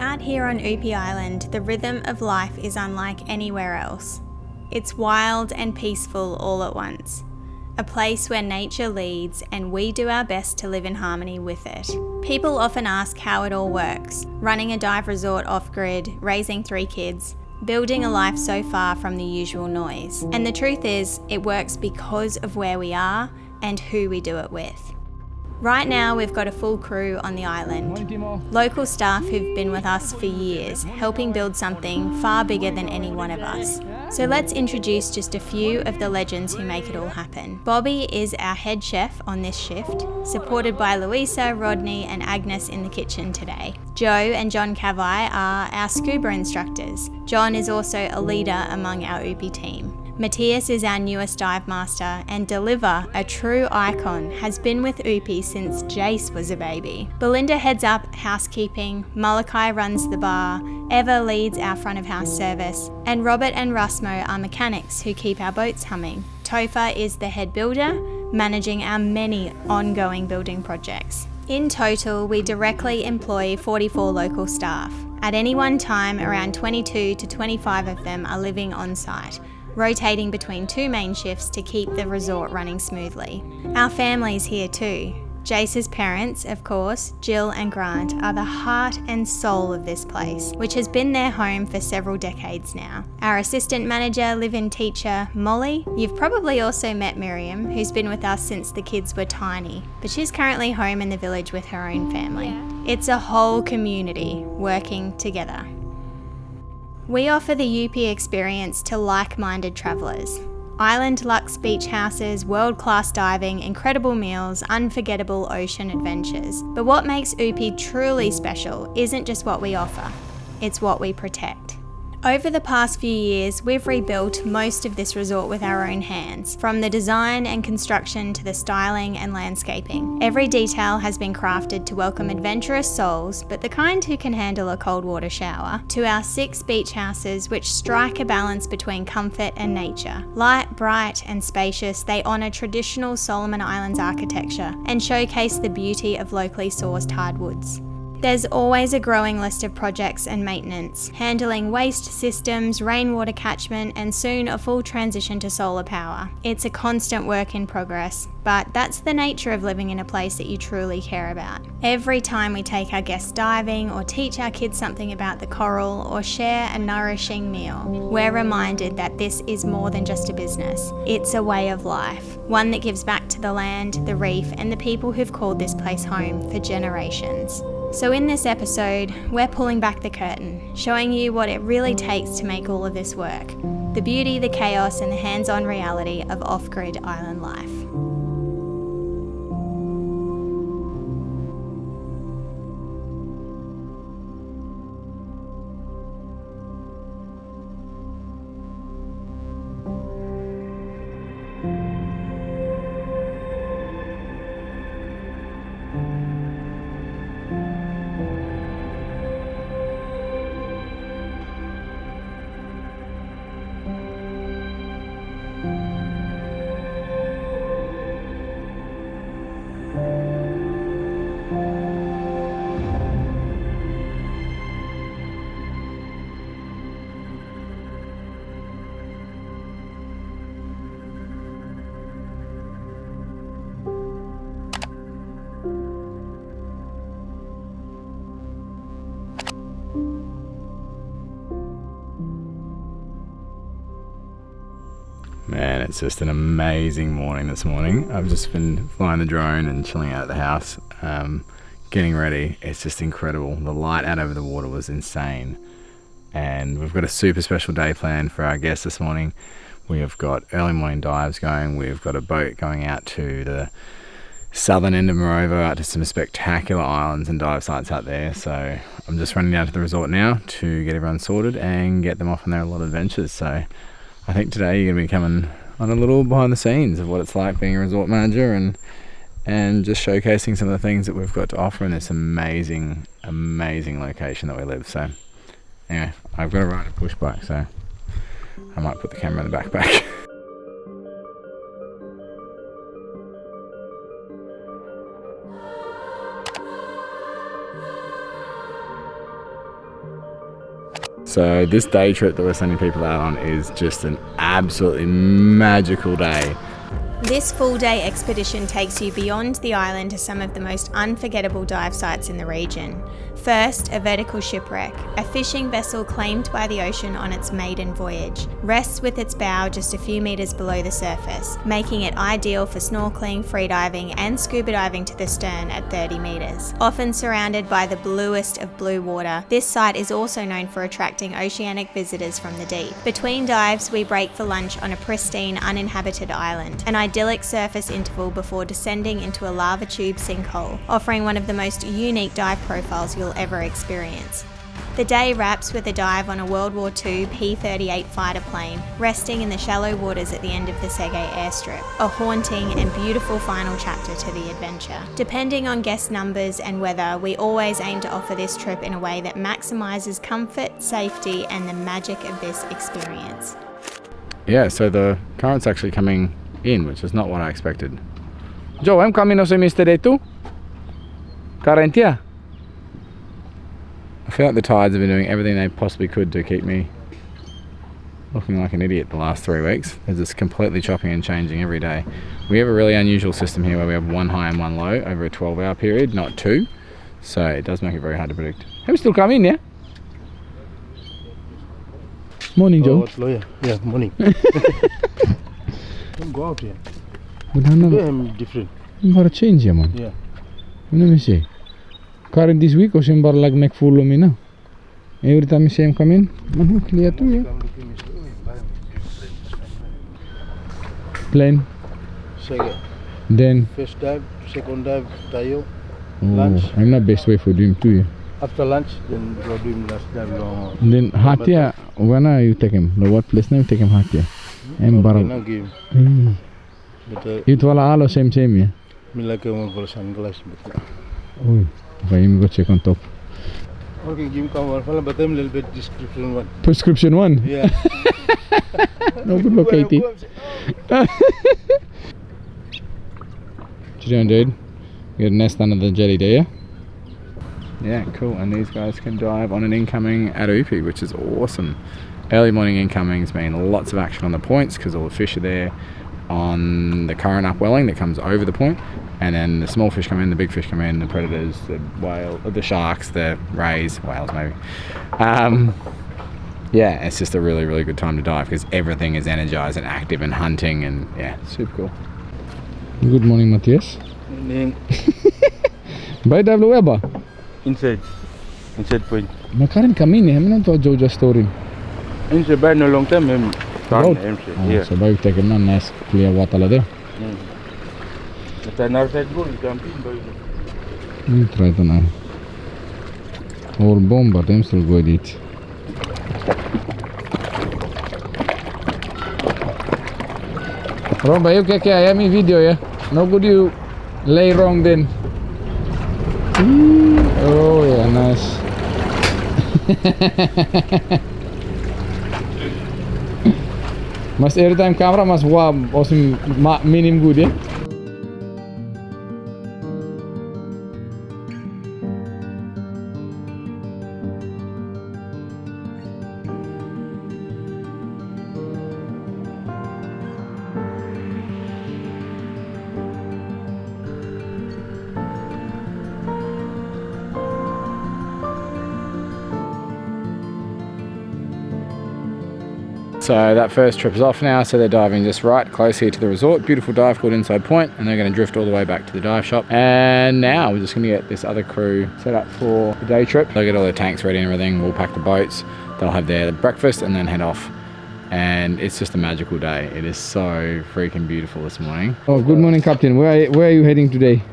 Out here on Uepi Island, the rhythm of life is unlike anywhere else. It's wild and peaceful all at once. A place where nature leads and we do our best to live in harmony with it. People often ask how it all works. Running a dive resort off-grid, raising 3 kids, building a life so far from the usual noise. And the truth is, it works because of where we are and who we do it with. Right now, we've got a full crew on the island. Local staff who've been with us for years, helping build something far bigger than any one of us. So let's introduce just a few of the legends who make it all happen. Bobby is our head chef on this shift, supported by Louisa, Rodney and Agnes in the kitchen today. Joe and John Cavai are our scuba instructors. John is also a leader among our Uepi team. Matthias is our newest dive master, and Deliver, a true icon, has been with Uepi since Jace was a baby. Belinda heads up housekeeping, Malachi runs the bar, Eva leads our front of house service, and Robert and Rusmo are mechanics who keep our boats humming. Topher is the head builder, managing our many ongoing building projects. In total, we directly employ 44 local staff. At any one time, around 22 to 25 of them are living on site, rotating between 2 main shifts to keep the resort running smoothly. Our family's here too. Jace's parents, of course, Jill and Grant, are the heart and soul of this place, which has been their home for several decades now. Our assistant manager, live-in teacher, Molly. You've probably also met Miriam, who's been with us since the kids were tiny, but she's currently home in the village with her own family. It's a whole community working together. We offer the Uepi experience to like-minded travellers. Island-luxe beach houses, world-class diving, incredible meals, unforgettable ocean adventures. But what makes Uepi truly special isn't just what we offer, it's what we protect. Over the past few years, we've rebuilt most of this resort with our own hands, from the design and construction to the styling and landscaping. Every detail has been crafted to welcome adventurous souls, but the kind who can handle a cold water shower, to our 6 beach houses which strike a balance between comfort and nature. Light, bright and spacious, they honour traditional Solomon Islands architecture and showcase the beauty of locally sourced hardwoods. There's always a growing list of projects and maintenance, handling waste systems, rainwater catchment, and soon a full transition to solar power. It's a constant work in progress, but that's the nature of living in a place that you truly care about. Every time we take our guests diving or teach our kids something about the coral or share a nourishing meal, we're reminded that this is more than just a business. It's a way of life, one that gives back to the land, the reef, and the people who've called this place home for generations. So in this episode, we're pulling back the curtain, showing you what it really takes to make all of this work. The beauty, the chaos, and the hands-on reality of off-grid island life. Man, it's just an amazing morning this morning. I've just been flying the drone and chilling out at the house, getting ready. It's just incredible. The light out over the water was insane. And we've got a super special day planned for our guests this morning. We have got early morning dives going. We've got a boat going out to the southern end of Morova, out to some spectacular islands and dive sites out there. So I'm just running down to the resort now to get everyone sorted and get them off on their little adventures. So I think today you're going to be coming on a little behind the scenes of what it's like being a resort manager and just showcasing some of the things that we've got to offer in this amazing location that we live. So anyway, I've got to ride a push bike, so I might put the camera in the backpack. So this day trip that we're sending people out on is just an absolutely magical day. This full-day expedition takes you beyond the island to some of the most unforgettable dive sites in the region. First, a vertical shipwreck, a fishing vessel claimed by the ocean on its maiden voyage, rests with its bow just a few metres below the surface, making it ideal for snorkeling, freediving and scuba diving to the stern at 30 metres. Often surrounded by the bluest of blue water, this site is also known for attracting oceanic visitors from the deep. Between dives, we break for lunch on a pristine, uninhabited island, an idyllic surface interval before descending into a lava tube sinkhole, offering one of the most unique dive profiles you'll ever experience. The day wraps with a dive on a World War II P-38 fighter plane, resting in the shallow waters at the end of the Sege airstrip, a haunting and beautiful final chapter to the adventure. Depending on guest numbers and weather, we always aim to offer this trip in a way that maximises comfort, safety and the magic of this experience. Yeah, so the current's actually coming in, which is not what I expected. Joe, I'm coming also Mr. Too? Current, yeah. I feel like the tides have been doing everything they possibly could to keep me looking like an idiot the last 3 weeks. It's just completely chopping and changing every day. We have a really unusual system here where we have one high and one low over a 12-hour period, not 2. So it does make it very hard to predict. I'm still coming, yeah? Morning, Joe. Yeah, morning. Don't go out here. But Today I'm different. I'm going to change here, man. Yeah. Let me see. Current this week or bar like make full of me now. Every time I say I'm coming, I'm clear too, yeah. Plane. Second. Then. First dive, second dive, tayo. Oh, Lunch. I'm not best way for doing too, yeah. After lunch, then go doing last dive long. Then Hatia, when are you take him? The what place now you take him Hatia? I'm Okay, Baral. now give. But It will all same yeah. me like one for sunglass. But Oh, if I go check on top. okay, give me cover. But I'm a little bit description one. Prescription one? Yeah. No good luck, Katie. 300. Get a nest under the jetty there, yeah? Yeah, cool. And these guys can dive on an incoming at Uepi, which is awesome. Early morning incomings mean lots of action on the points because all the fish are there on the current upwelling that comes over the point, and then the small fish come in, the big fish come in, the predators, the whale, the sharks, the rays, whales maybe. Yeah, it's just a really, really good time to dive because everything is energized and active and hunting, and yeah, super cool. Good morning, Matthias. By dive weba? Inside point. Makarin kami ni, kami nang to just story. Inside by no long time, I'm yeah. So by take a nice clear water there. But another side go, you can be. Try to now. All bomb, but I'm still going to eat. Romba, you okay? I am in video, yeah? No good you lay wrong then. Oh yeah, nice. Must every time camera must wow, awesome minimum good, yeah? So that first trip is off now, so they're diving just right close here to the resort. Beautiful dive called Inside Point, and they're going to drift all the way back to the dive shop. And now we're just going to get this other crew set up for the day trip. They'll get all their tanks ready and everything. We'll pack the boats. They'll have their breakfast and then head off. And it's just a magical day. It is so freaking beautiful this morning. Oh, good morning, Captain. Where are you heading today?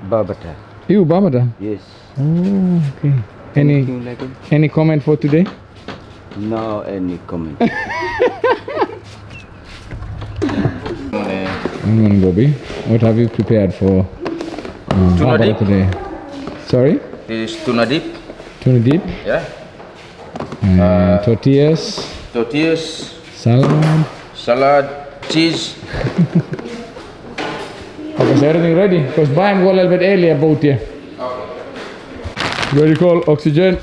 Babata. You, Babata? Yes. Oh, okay. Any comment for today? No any comment. Good morning, Bobby. What have you prepared for Babata today? Sorry? This is tuna dip. Tuna dip? Yeah. And tortillas. Tortillas. Salad. Cheese. Okay, is everything ready? Because Brian got a little bit early about here. Okay. Very cold. Oxygen.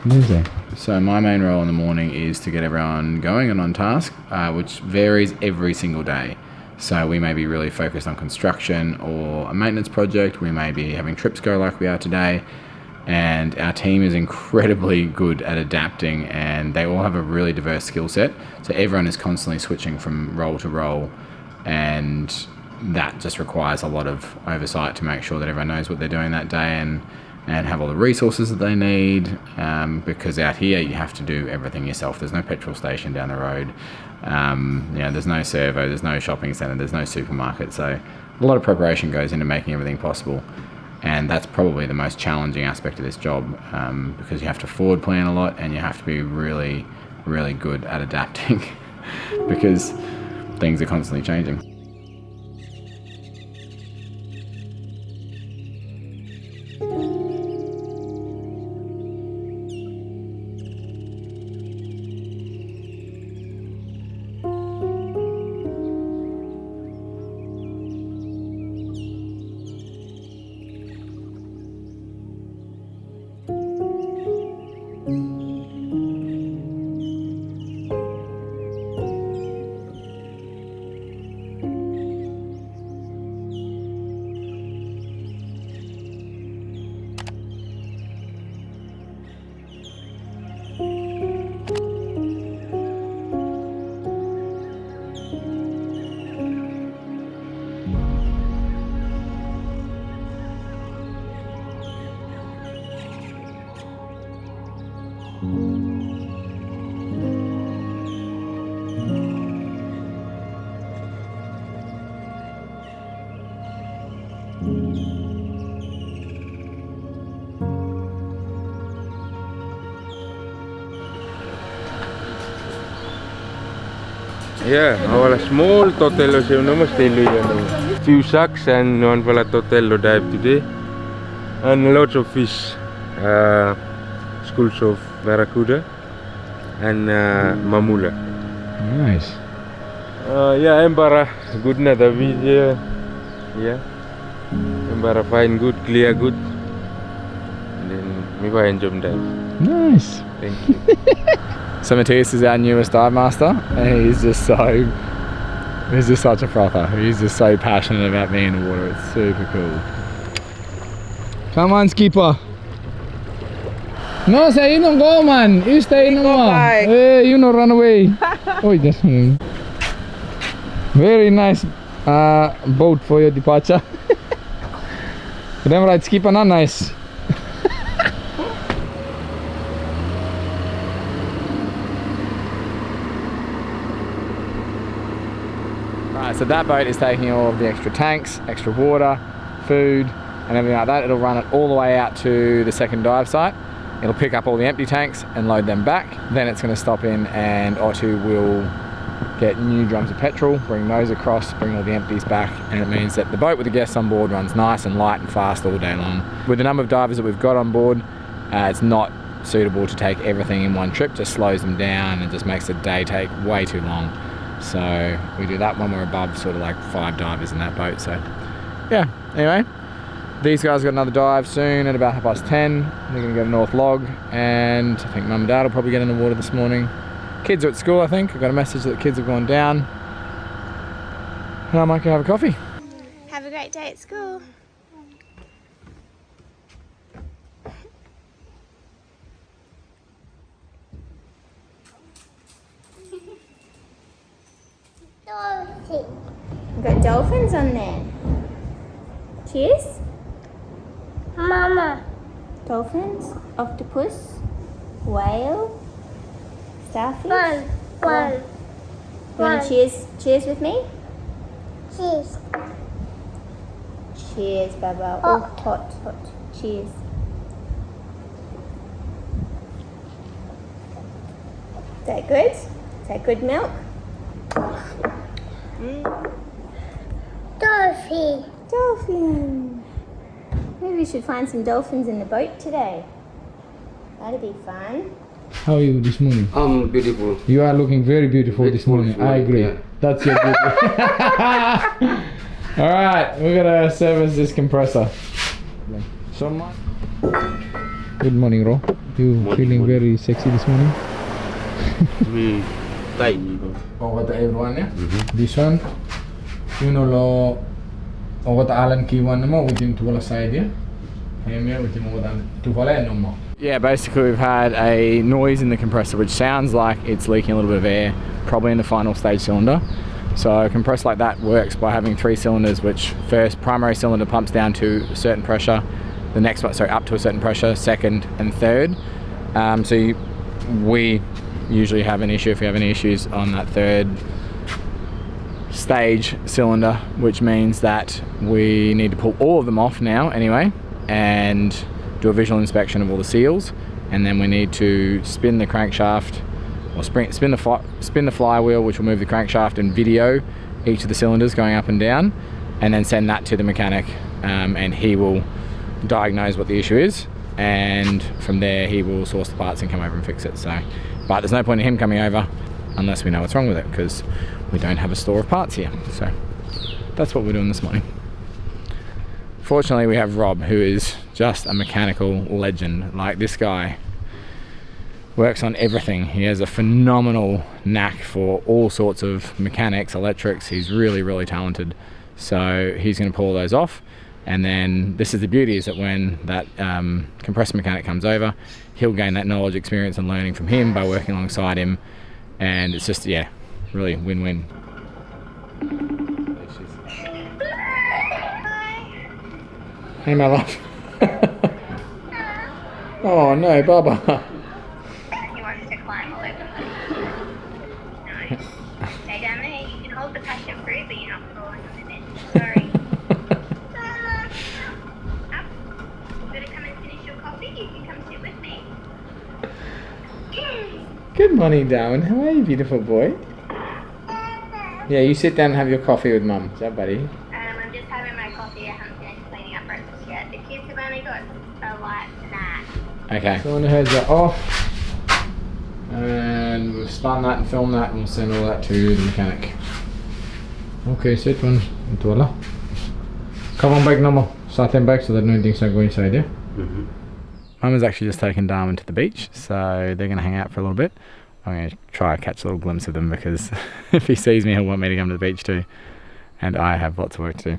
Amazing. So my main role in the morning is to get everyone going and on task, which varies every single day. So we may be really focused on construction or a maintenance project. We may be having trips go like we are today. And our team is incredibly good at adapting, and they all have a really diverse skill set. So everyone is constantly switching from role to role, and that just requires a lot of oversight to make sure that everyone knows what they're doing that day and have all the resources that they need, because out here you have to do everything yourself. There's no petrol station down the road, there's no servo, there's no shopping centre, there's no supermarket. So a lot of preparation goes into making everything possible. And that's probably the most challenging aspect of this job, because you have to forward plan a lot and you have to be really, really good at adapting because things are constantly changing. Yeah, our small totello se no must tell few sharks and one for totello dive today, and lots of fish, schools of barracuda and mamula. Nice. Yeah, embara good na the video. Yeah, embara fine good, clear good. And then me enjoy dive. Nice. Thank you. So Matthias is our newest dive master, and he's just such a frother. He's just so passionate about being in the water. It's super cool. Come on, skipper. No, say you don't go, man. You stay no more. Hey, you don't run away. Oh, just very nice boat for your departure. Remember, right, skipper, not nice. So that boat is taking all of the extra tanks, extra water, food and everything like that. It'll run it all the way out to the second dive site. It'll pick up all the empty tanks and load them back. Then it's going to stop in and Otto will get new drums of petrol, bring those across, bring all the empties back, and it means that the boat with the guests on board runs nice and light and fast all day long. With the number of divers that we've got on board, it's not suitable to take everything in one trip, just slows them down and just makes the day take way too long. So we do that when we're above sort of like 5 divers in that boat. So yeah, anyway, these guys got another dive soon at about 10:30. They're gonna go to North Log, and I think Mum and Dad will probably get in the water this morning. Kids are at school, I think. I got a message that the kids have gone down. And I might go have a coffee. Have a great day at school. We've got dolphins on there. Cheers. Mama. Dolphins, octopus, whale, starfish. One. You want to cheers with me? Cheese. Cheers, Baba. Hot. Oh, hot. Cheers. Is that good? Is that good milk? Dolphin. Maybe we should find some dolphins in the boat today. That'd be fun. How are you this morning? Beautiful. You are looking very beautiful this morning. I agree. Yeah. That's your beauty. Alright, we're gonna service this compressor. So much. Good morning, Ro. You Morning, feeling morning. very sexy this morning? Me tiny. Oh, got everyone, yeah? This one, you know, lo. Oh, got Alan key one more with him to the side, yeah? Yeah, basically we've had a noise in the compressor which sounds like it's leaking a little bit of air, probably in the final stage cylinder. So a compressor like that works by having 3 cylinders, which first primary cylinder pumps down to a certain pressure, the next one, sorry, up to a certain pressure, second and third. We usually have an issue if we have any issues on that third stage cylinder, which means that we need to pull all of them off now anyway, and do a visual inspection of all the seals, and then we need to spin the crankshaft or spin the flywheel, which will move the crankshaft, and video each of the cylinders going up and down, and then send that to the mechanic, and he will diagnose what the issue is, and from there he will source the parts and come over and fix it. So, but there's no point in him coming over unless we know what's wrong with it, because we don't have a store of parts here. So that's what we're doing this morning. Fortunately, we have Rob, who is just a mechanical legend. Like, this guy works on everything. He has a phenomenal knack for all sorts of mechanics, electrics. He's really, really talented. So he's going to pull those off. And then this is the beauty, is that when that compressor mechanic comes over, he'll gain that knowledge, experience and learning from him by working alongside him. And it's just, yeah, really win-win. Hey, my love. Oh no, Baba. He wants to climb all over the place. No. Stay down there. You can hold the passion fruit, but you're not falling on the bed. Sorry. Up. You better come and finish your coffee. You can come sit with me. Good morning, Darwin. How are you, beautiful boy? Yeah, you sit down and have your coffee with Mum. Is that, buddy? I'm just having my coffee. I haven't finished cleaning up breakfast yet. The kids have only got a light snack. Okay. So when the heads are off, and we've spun that and filmed that, and we'll send all that to the mechanic. Okay, sit one. Tuala. Come on back, no more. Start them back so that no things are going inside, yeah? Mum has actually just taken Darwin to the beach, so they're going to hang out for a little bit. I'm going to try to catch a little glimpse of them, because if he sees me, he'll want me to come to the beach too. And I have lots of work to do.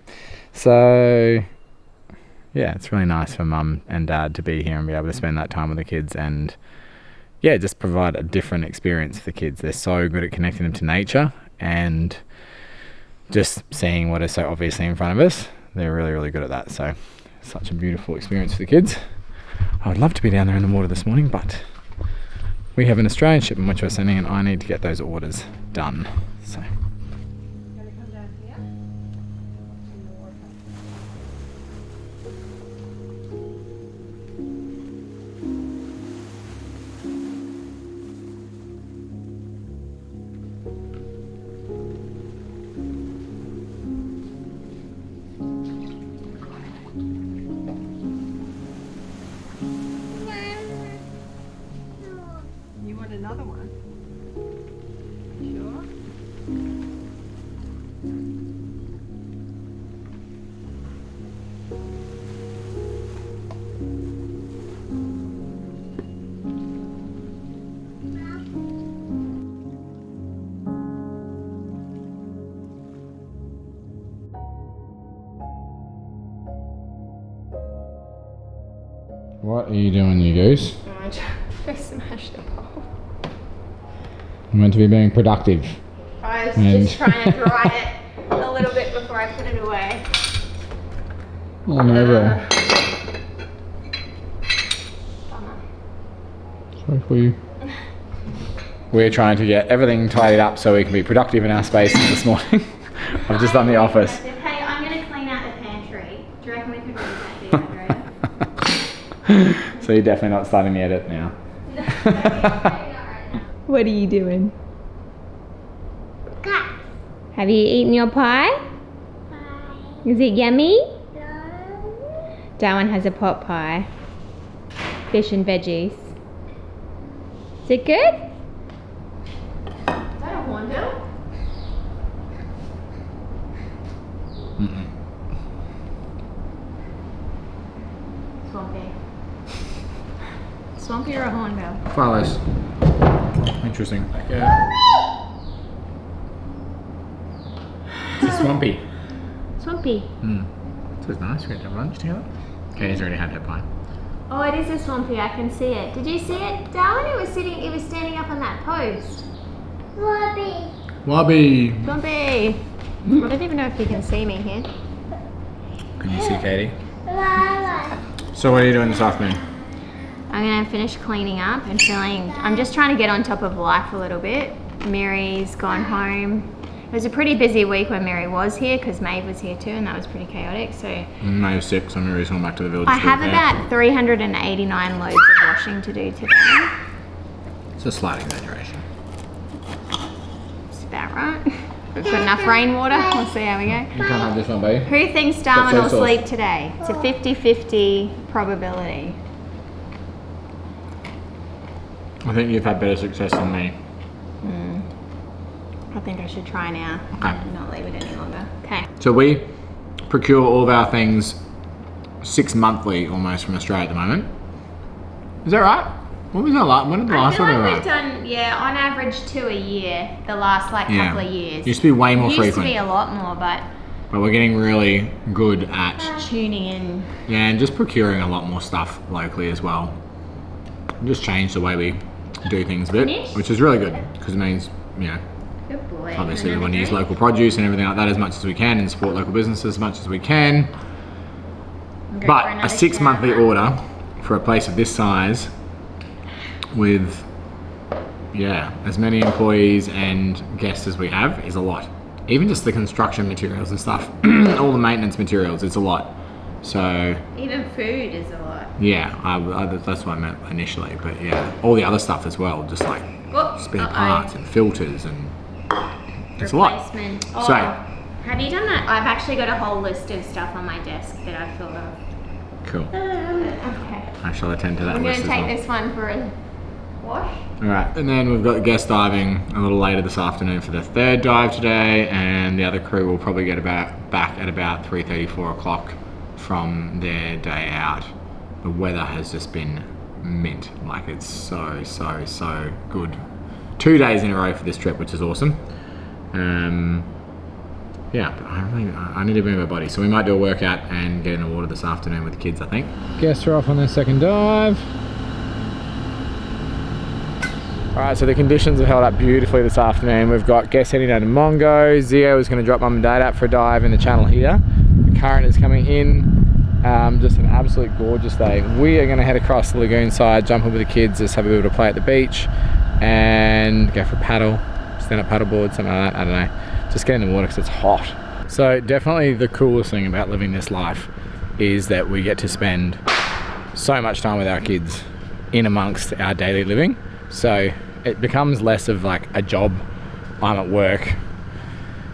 So, yeah, it's really nice for Mum and Dad to be here and be able to spend that time with the kids, and, yeah, just provide a different experience for the kids. They're so good at connecting them to nature and just seeing what is so obviously in front of us. They're really, really good at that. So, such a beautiful experience for the kids. I would love to be down there in the water this morning, but we have an Australian shipment which we're sending, and I need to get those orders done. So. You want another one? Sure. What are you doing, you goose? I just smashed a bowl. I'm meant to be being productive. I was And- just trying to dry it a little bit before I put it away. Oh no, bro. Bummer. Sorry for you. We're trying to get everything tidied up so we can be productive in our spaces this morning. I've just done the office. Hey, I'm going to clean out the pantry. Do you reckon we could read that dehydrator? So you're definitely not starting the edit now. What are you doing? Cat. Have you eaten your pie? Bye. Is it yummy? No. Darwin has a pot pie. Fish and veggies. Is it good? Is that a hornbill? Swampy. Swampy or a hornbill? Far less. Interesting. It's swampy. Swampy. This is nice. We're going to have lunch together. Okay, he's already had that pie. Oh, it is a swampy. I can see it. Did you see it, Darwin? It was standing up on that post. Whoopee. Wobby. Swampy. I don't even know if you can see me here. Can you see Katie? Lala. So what are you doing this afternoon? I'm gonna finish cleaning up and I'm just trying to get on top of life a little bit. Mary's gone home. It was a pretty busy week when Mary was here because Maeve was here too, and that was pretty chaotic. So May 6th, I'm really going back to the village. I have about 389 loads of washing to do today. It's a slight exaggeration. It's about right. We've got enough rainwater. We'll see how we go. You can't have this one, babe. Who thinks Darwin soy will sauce. sleep today? It's a 50-50 probability. I think you've had better success than me. I think I should try now. Okay. And not leave it any longer. Okay. So we procure all of our things 6 monthly almost from Australia at the moment. Is that right? What was that last? When did the I last feel one like go we've right? done, on average 2 a year, the last couple of years. Used to be way more Used frequent. to be a lot more, but But we're getting really good at tuning in. and just procuring a lot more stuff locally as well. Just change the way we do things a bit, Finished? which is really good because it means, Good boy. obviously we want to use local produce and everything like that as much as we can and support local businesses as much as we can. Go But for a another 6 monthly shower. order for a place of this size with, as many employees and guests as we have is a lot. Even just the construction materials and stuff, all the maintenance materials, it's a lot. So Even food is a lot. that's what I meant initially. But all the other stuff as well, just like spare parts and filters and it's a lot. Replacement. So have you done that? I've actually got a whole list of stuff on my desk that I've filled up. cool. Okay. I shall attend to that I'm going list to as take well. this one for a wash. All right, and then we've got guest diving a little later this afternoon for the 3rd dive today, and the other crew will probably get back at about 3:30, 4 o'clock from their day out. The weather has just been mint, like it's so good. 2 days in a row for this trip, which is awesome. But I need to move my body, so we might do a workout and get in the water this afternoon with the kids, I think. Guests are off on their 2nd dive. Alright, so the conditions have held up beautifully this afternoon. We've got guests heading down to Mongo. Zio is going to drop mum and dad out for a dive in the channel here. The current is coming in. Just an absolute gorgeous day. We are going to head across the lagoon side, jump in with the kids, just have a bit of a play at the beach and go for a paddle, stand up paddleboard, something like that, I don't know. Just get in the water because it's hot. So definitely the coolest thing about living this life is that we get to spend so much time with our kids in amongst our daily living. So it becomes less of like a job, I'm at work,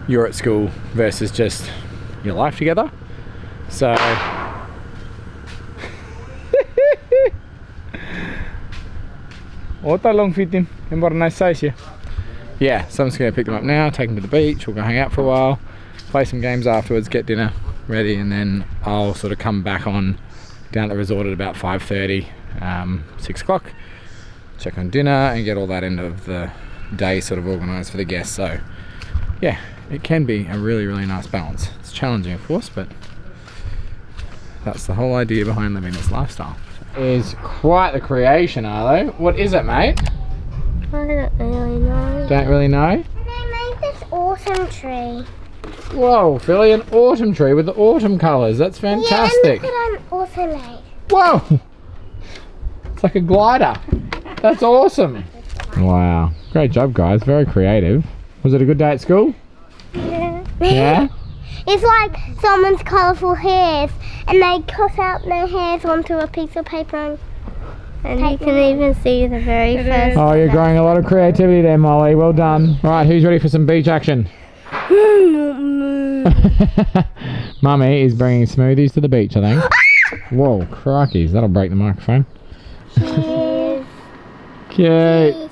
you're at school, versus just your life together. So what long fitting and what a nice size here. Yeah, so I'm just gonna pick them up now, take them to the beach, we'll go hang out for a while, play some games afterwards, get dinner ready, and then I'll sort of come back on down at the resort at about 5:30, 6 o'clock. Check on dinner and get all that end of the day sort of organised for the guests. So yeah, it can be a really nice balance. It's challenging of course, but that's the whole idea behind living this lifestyle. Is quite the creation, Arlo. What is it, mate? I don't really know. Don't really know? They made this awesome tree. Whoa, Philly, an autumn tree with the autumn colours. That's fantastic. Yeah, and look what I'm also made. Whoa! It's like a glider. That's awesome. Wow. Great job, guys. Very creative. Was it a good day at school? Yeah? It's like someone's colourful hairs and they cut out their hairs onto a piece of paper and you can even see the very first. Oh, you're growing a lot of creativity there, Molly. Well done. All right, who's ready for some beach action? Mummy is bringing smoothies to the beach, I think. Whoa, crikeys. That'll break the microphone. Cheers. Cute.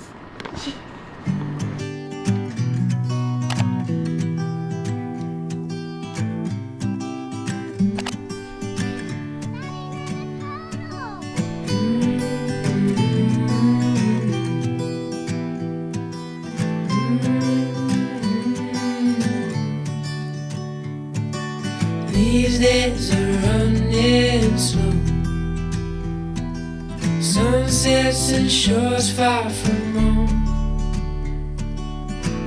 These days are running slow. Sunsets and shores far from home.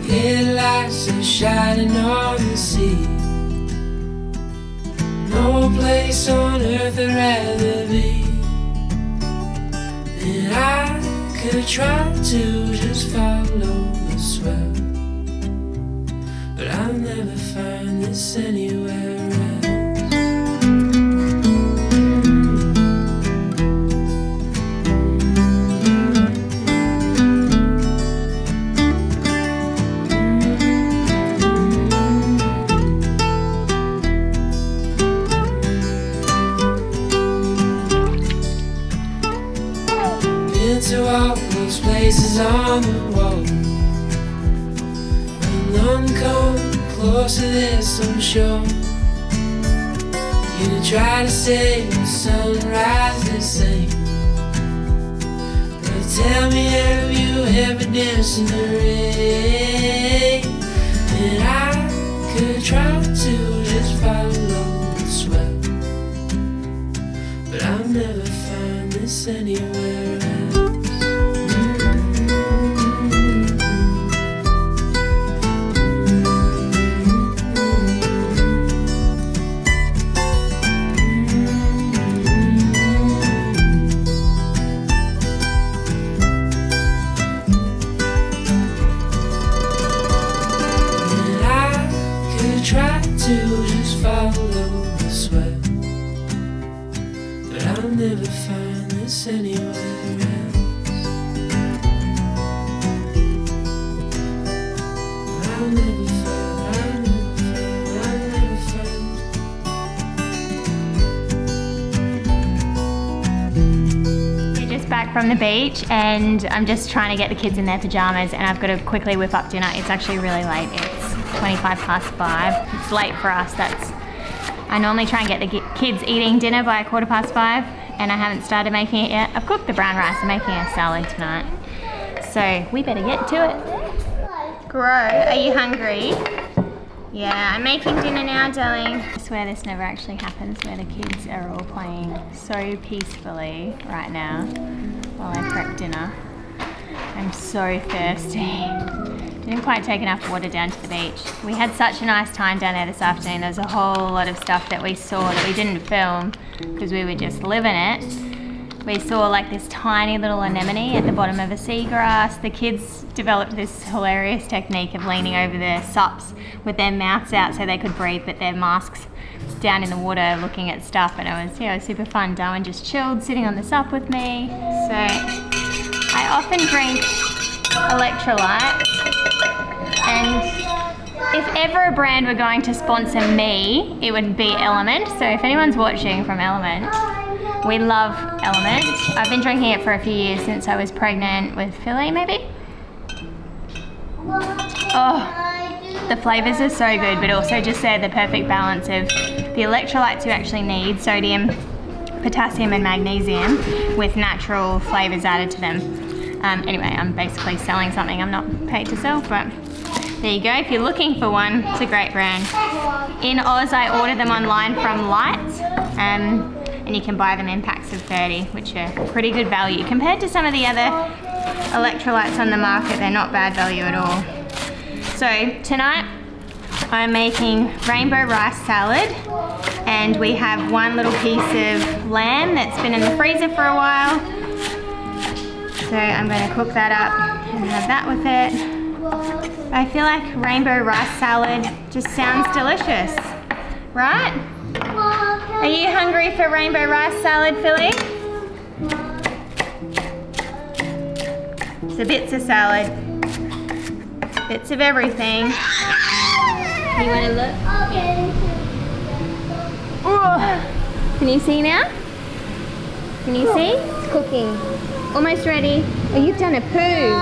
Headlights are shining on the sea. No place on earth I'd rather be. And I could try to just follow the swell, but I'll never find this anywhere else. To all those places on the wall, and none come close to this, I'm sure. You try to say the sunrise the same, but tell me, have you ever danced in the rain? And I could try to just follow the swell, but I'll never find this anywhere else. Try to just follow the swell, but I'll never find this anywhere else. I'll never find. We're just back from the beach and I'm just trying to get the kids in their pajamas, and I've got to quickly whip up dinner. It's actually really late. It's 5:25. It's late for us. I normally try and get the kids eating dinner by 5:15, and I haven't started making it yet. I've cooked the brown rice. I'm making a salad tonight, so we better get to it. Grow, are you hungry? Yeah, I'm making dinner now, darling. I swear this never actually happens, where the kids are all playing so peacefully right now while I prep dinner. I'm so thirsty. Didn't quite take enough water down to the beach. We had such a nice time down there this afternoon. There's a whole lot of stuff that we saw that we didn't film because we were just living it. We saw like this tiny little anemone at the bottom of a seagrass. The kids developed this hilarious technique of leaning over their sups with their mouths out so they could breathe, but their masks down in the water looking at stuff, and it was super fun. Darwin just chilled sitting on the sup with me. So I often drink electrolytes. And if ever a brand were going to sponsor me, it would be Element. So if anyone's watching from Element, we love Element. I've been drinking it for a few years, since I was pregnant with Philly, maybe. Oh, the flavors are so good, but also just they're the perfect balance of the electrolytes you actually need, sodium, potassium and magnesium, with natural flavors added to them. Anyway, I'm basically selling something I'm not paid to sell, but there you go. If you're looking for one, it's a great brand. In Oz, I order them online from Lights, and you can buy them in packs of 30, which are pretty good value. Compared to some of the other electrolytes on the market, they're not bad value at all. So tonight, I'm making rainbow rice salad, and we have one little piece of lamb that's been in the freezer for a while. So I'm going to cook that up and have that with it. I feel like rainbow rice salad just sounds delicious, right? Are you hungry for rainbow rice salad, Philly? So bits of salad, bits of everything. You want to look? Yeah. Can you see now? Can you see? It's cooking. Almost ready. Oh, you've done a poo.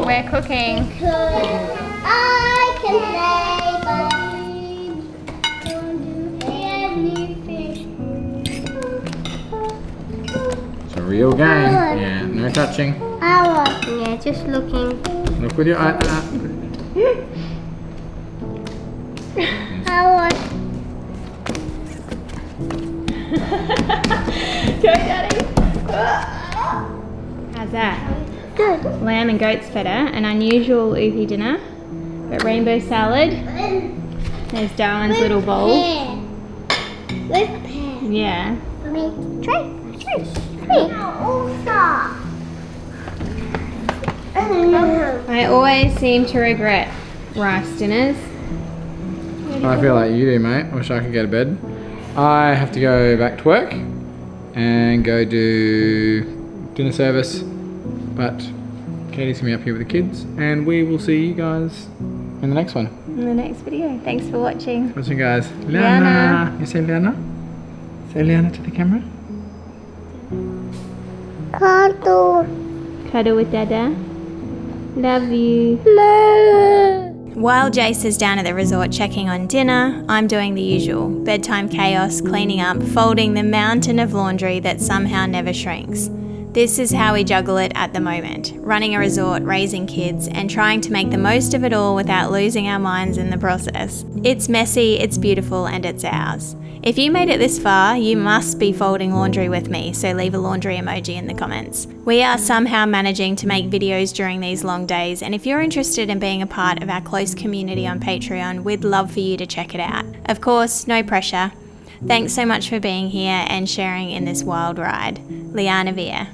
We're cooking. I can It's a real game. Yeah, no touching. Yeah, just looking. Look with your eye. I want. Go, Daddy. How's that? Good. Lamb and goat's feta, an unusual Uepi dinner. But rainbow salad. There's Darwin's little bowl. Pear. With pear. Yeah. Try. Also. I always seem to regret rice dinners. I feel like you do, mate. I wish I could go to bed. I have to go back to work and go do dinner service. But Katie's gonna be up here with the kids, and we will see you guys in the next one. In the next video. Thanks for watching. Watching, guys. Liana. You say Liana? Say Liana to the camera. Cuddle. Cuddle with Dada. Love you. While Jace is down at the resort checking on dinner, I'm doing the usual. Bedtime chaos, cleaning up, folding the mountain of laundry that somehow never shrinks. This is how we juggle it at the moment, running a resort, raising kids, and trying to make the most of it all without losing our minds in the process. It's messy, it's beautiful, and it's ours. If you made it this far, you must be folding laundry with me, so leave a laundry emoji in the comments. We are somehow managing to make videos during these long days, and if you're interested in being a part of our close community on Patreon, we'd love for you to check it out. Of course, no pressure. Thanks so much for being here and sharing in this wild ride. Liana Via.